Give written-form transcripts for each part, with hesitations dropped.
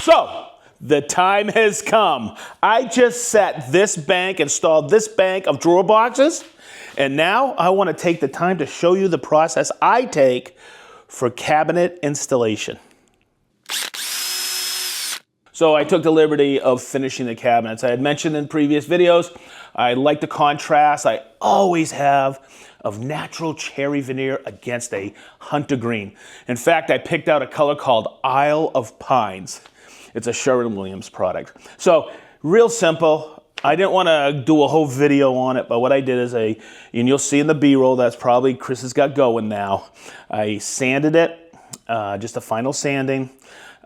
So, the time has come. I just set this bank, installed this bank of drawer boxes, and now I want to take the time to show you the process I take for cabinet installation. So I took the liberty of finishing the cabinets. I had mentioned in previous videos, I like the contrast I always have of natural cherry veneer against a hunter green. In fact, I picked out a color called Isle of Pines. It's a Sherwin-Williams product. So real simple. I didn't want to do a whole video on it, but what I did is and you'll see in the B-roll, that's probably Chris has got going now. I sanded it, just a final sanding,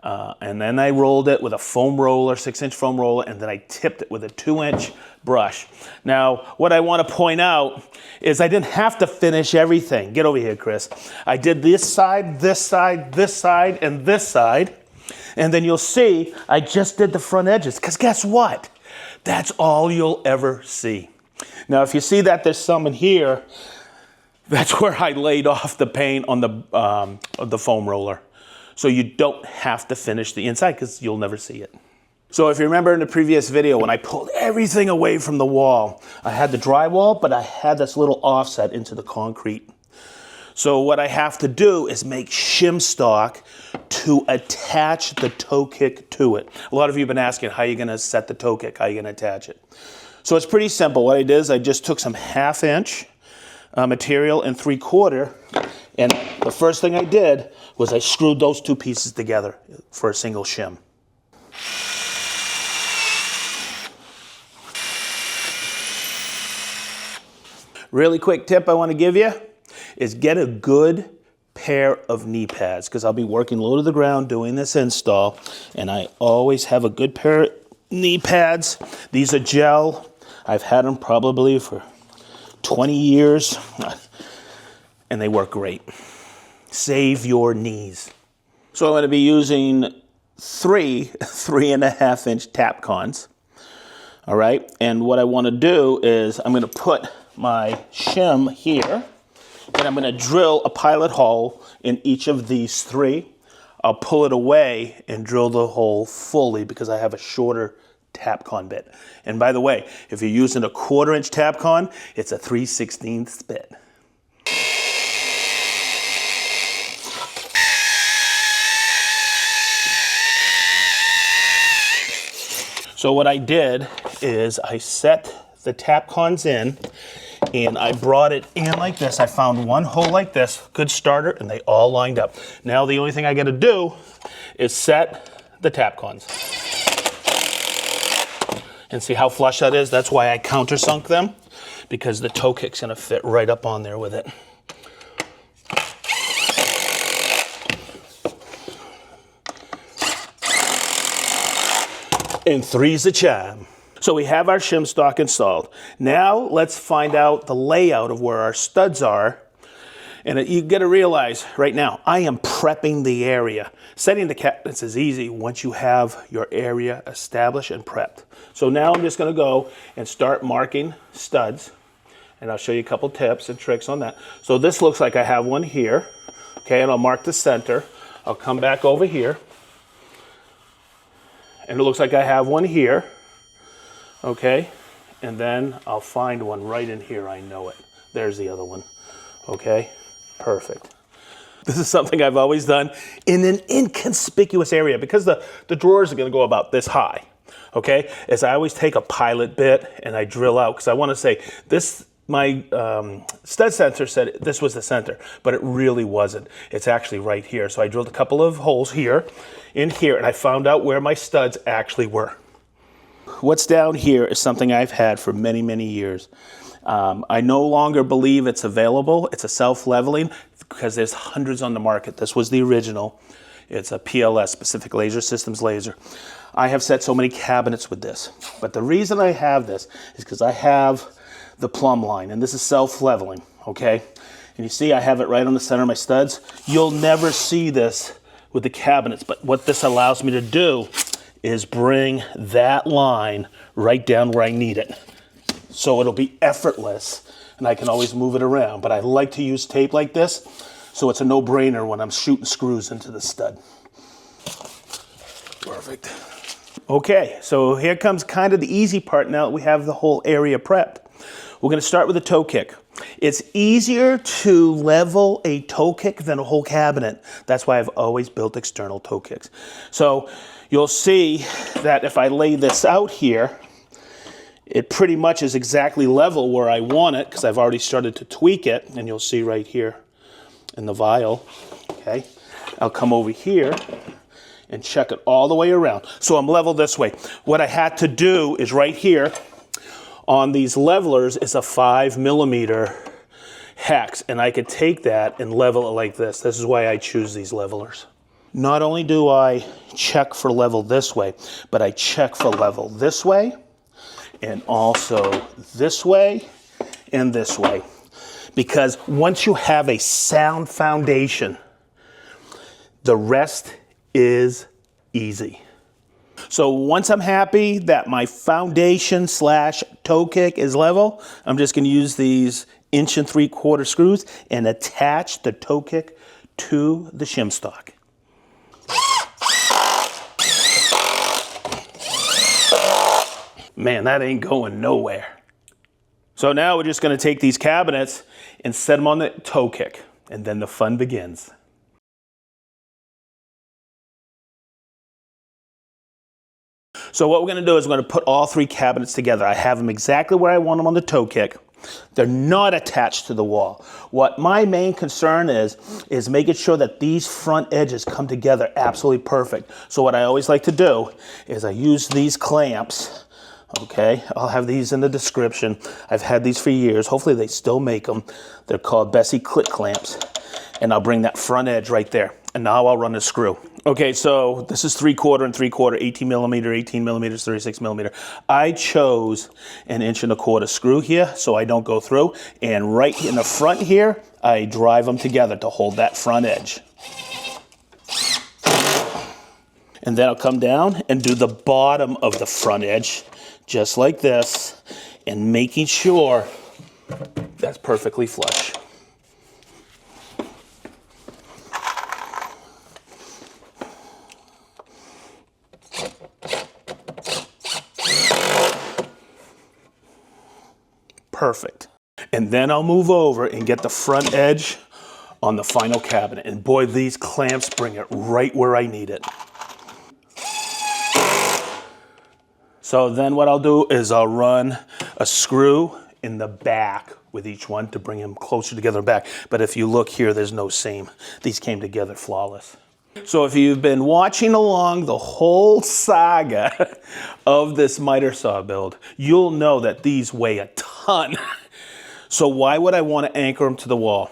and then I rolled it with a foam roller, 6-inch foam roller, and then I tipped it with a 2-inch brush. Now, what I want to point out is I didn't have to finish everything. Get over here, Chris. I did this side, this side, this side, and this side. And then you'll see I just did the front edges, because guess what? That's all you'll ever see. Now, if you see that there's some in here, that's where I laid off the paint on the foam roller. So you don't have to finish the inside, because you'll never see it. So if you remember in the previous video, when I pulled everything away from the wall, I had the drywall, but I had this little offset into the concrete. So what I have to do is make shim stock to attach the toe kick to it. A lot of you have been asking, how are you going to set the toe kick? How are you going to attach it? So it's pretty simple. What I did is I just took some 1/2-inch material and 3/4, and the first thing I did was I screwed those two pieces together for a single shim. Really quick tip I want to give you is get a good pair of knee pads, because I'll be working low to the ground doing this install, and I always have a good pair of knee pads. These are gel. I've had them probably for 20 years, and they work great. Save your knees. So I'm going to be using 3.5-inch Tapcons. All right, and what I want to do is I'm going to put my shim here, and I'm going to drill a pilot hole in each of these 3. I'll pull it away and drill the hole fully, because I have a shorter Tapcon bit. And by the way, if you're using a 1/4-inch Tapcon, it's a 3/16 bit. So what I did is I set the Tapcons in, and I brought it in like this. I found one hole like this, good starter, and they all lined up. Now the only thing I got to do is set the Tapcons. And see how flush that is? That's why I countersunk them, because the toe kick's going to fit right up on there with it. And 3's a charm. So we have our shim stock installed. Now let's find out the layout of where our studs are. And you got to realize right now, I am prepping the area. Setting the cabinets is easy once you have your area established and prepped. So now I'm just going to go and start marking studs. And I'll show you a couple tips and tricks on that. So this looks like I have one here. Okay, and I'll mark the center. I'll come back over here. And it looks like I have one here. Okay, and then I'll find one right in here. I know it. There's the other one. Okay, perfect. This is something I've always done in an inconspicuous area, because the drawers are going to go about this high. Okay, as I always take a pilot bit and I drill out, because I want to say this. My stud sensor said this was the center, but it really wasn't. It's actually right here. So I drilled a couple of holes here, in here, and I found out where my studs actually were. What's down here is something I've had for many, many years. I no longer believe it's available. It's a self-leveling, because there's hundreds on the market. This was the original. It's a PLS, Pacific Laser Systems laser. I have set so many cabinets with this. But the reason I have this is because I have the plumb line, and this is self-leveling, okay? And you see I have it right on the center of my studs. You'll never see this with the cabinets, but what this allows me to do is bring that line right down where I need it. So it'll be effortless, and I can always move it around. But I like to use tape like this, so it's a no-brainer when I'm shooting screws into the stud. Perfect. Okay, so here comes kind of the easy part now that we have the whole area prepped. We're going to start with a toe kick. It's easier to level a toe kick than a whole cabinet. That's why I've always built external toe kicks. So you'll see that if I lay this out here, it pretty much is exactly level where I want it because I've already started to tweak it, and you'll see right here in the vial. Okay, I'll come over here and check it all the way around. So I'm level this way. What I had to do is right here on these levelers is a 5mm hex, and I could take that and level it like this. This is why I choose these levelers. Not only do I check for level this way, but I check for level this way, and also this way, and this way. Because once you have a sound foundation, the rest is easy. So once I'm happy that my foundation / toe kick is level, I'm just going to use these 1 3/4" screws and attach the toe kick to the shim stock. Man, that ain't going nowhere. So now we're just going to take these cabinets and set them on the toe kick, and then the fun begins. So what we're going to do is we're going to put all 3 cabinets together. I have them exactly where I want them on the toe kick. They're not attached to the wall. What my main concern is making sure that these front edges come together absolutely perfect. So what I always like to do is I use these clamps. Okay, I'll have these in the description. I've had these for years. Hopefully they still make them. They're called Bessie click clamps. And I'll bring that front edge right there. And now I'll run the screw. Okay, so this is 3/4 and 3/4, 18mm, 18mm, 36mm. I chose an 1 1/4" screw here so I don't go through. And right in the front here, I drive them together to hold that front edge. And then I'll come down and do the bottom of the front edge, just like this, and making sure that's perfectly flush. Perfect. And then I'll move over and get the front edge on the final cabinet. And boy, these clamps bring it right where I need it. So then what I'll do is I'll run a screw in the back with each one to bring them closer together back. But if you look here, there's no seam. These came together flawless. So if you've been watching along the whole saga of this miter saw build, you'll know that these weigh a ton. So why would I want to anchor them to the wall?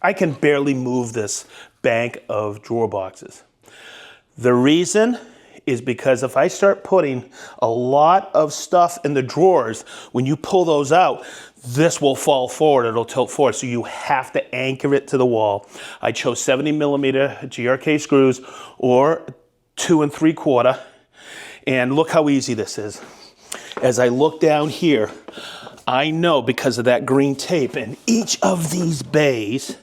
I can barely move this bank of drawer boxes. The reason is because if I start putting a lot of stuff in the drawers, when you pull those out, this will fall forward, it'll tilt forward, so you have to anchor it to the wall. I chose 70mm GRK screws or 2 3/4, and look how easy this is. As I look down here, I know because of that green tape in each of these bays,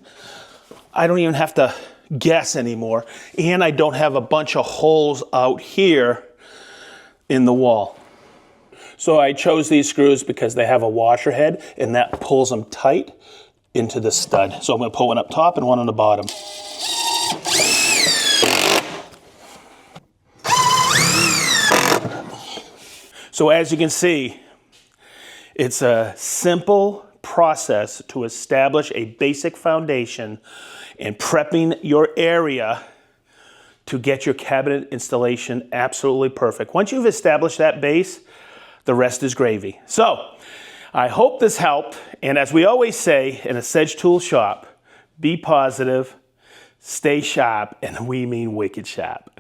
I don't even have to guess anymore, and I don't have a bunch of holes out here in the wall. So I chose these screws because they have a washer head and that pulls them tight into the stud. So I'm going to put one up top and one on the bottom. So as you can see, it's a simple process to establish a basic foundation and prepping your area to get your cabinet installation absolutely perfect. Once you've established that base, the rest is gravy. So I hope this helped. And as we always say in a SedgeTool shop, be positive, stay sharp, and we mean wicked sharp.